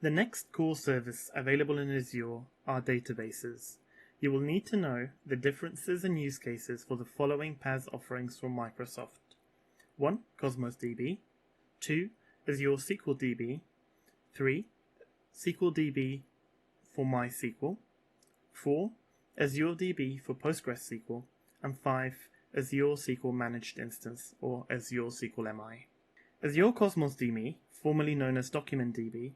The next core service available in Azure are databases. You will need to know the differences and use cases for the following PaaS offerings from Microsoft. 1. Cosmos DB. 2. Azure SQL DB. 3. SQL DB for MySQL. 4. Azure DB for PostgreSQL. And 5. Azure SQL Managed Instance, or Azure SQL MI. Azure Cosmos DB, formerly known as Document DB,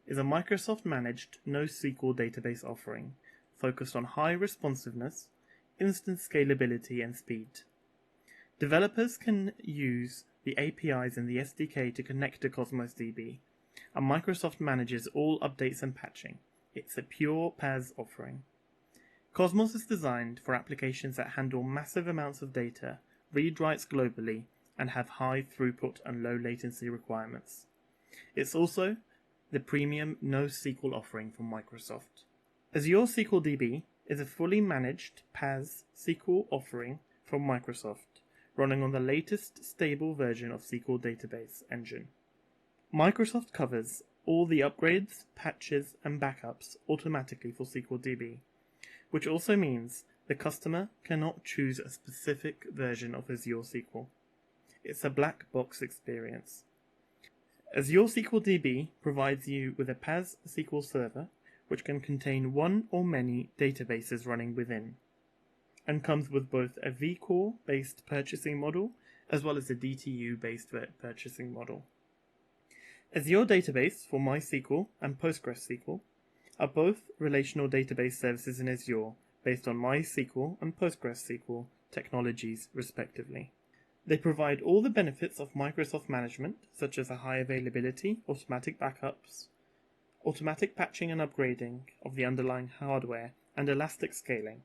is a Microsoft-managed NoSQL database offering focused on high responsiveness, instant scalability, and speed. Developers can use the APIs in the SDK to connect to Cosmos DB, and Microsoft manages all updates and patching. It's a pure PaaS offering. Cosmos is designed for applications that handle massive amounts of data, read writes globally, and have high throughput and low latency requirements. It's also the premium NoSQL offering from Microsoft. Azure SQL DB is a fully managed PaaS SQL offering from Microsoft, running on the latest stable version of SQL Database Engine. Microsoft covers all the upgrades, patches, and backups automatically for SQL DB, which also means the customer cannot choose a specific version of Azure SQL. It's a black box experience. Azure SQL DB provides you with a PaaS SQL server which can contain one or many databases running within, and comes with both a vCore-based purchasing model as well as a DTU-based purchasing model. Azure Database for MySQL and PostgreSQL are both relational database services in Azure based on MySQL and PostgreSQL technologies respectively. They provide all the benefits of Microsoft management, such as a high availability, automatic backups, automatic patching and upgrading of the underlying hardware, and elastic scaling.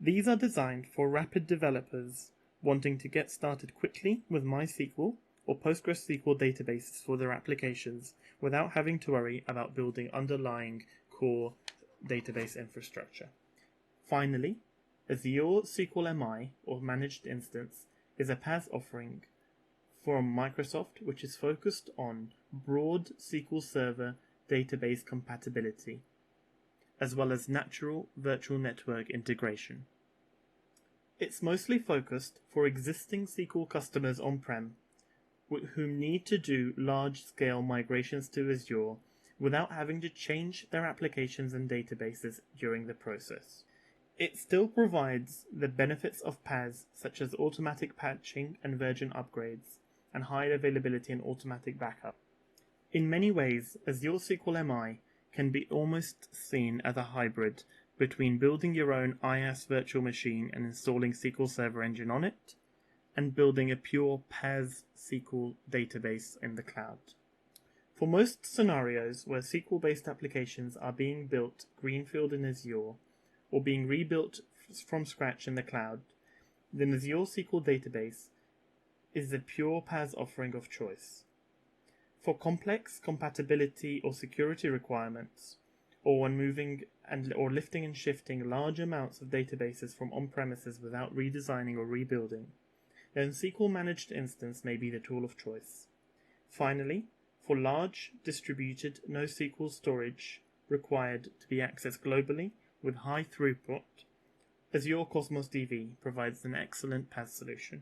These are designed for rapid developers wanting to get started quickly with MySQL or PostgreSQL databases for their applications without having to worry about building underlying core database infrastructure. Finally, Azure SQL MI, or Managed Instance, is a PaaS offering from Microsoft which is focused on broad SQL Server database compatibility, as well as natural virtual network integration. It's mostly focused for existing SQL customers on-prem who need to do large-scale migrations to Azure without having to change their applications and databases during the process. It still provides the benefits of PaaS such as automatic patching and version upgrades, and high availability and automatic backup. In many ways, Azure SQL MI can be almost seen as a hybrid between building your own IaaS virtual machine and installing SQL Server Engine on it, and building a pure PaaS SQL database in the cloud. For most scenarios where SQL-based applications are being built greenfield in Azure, or being rebuilt from scratch in the cloud, then Azure SQL Database is the pure PaaS offering of choice. For complex compatibility or security requirements, or when moving or lifting and shifting large amounts of databases from on-premises without redesigning or rebuilding, then SQL Managed Instance may be the tool of choice. Finally, for large distributed NoSQL storage required to be accessed globally with high throughput, Azure Cosmos DB provides an excellent PaaS solution.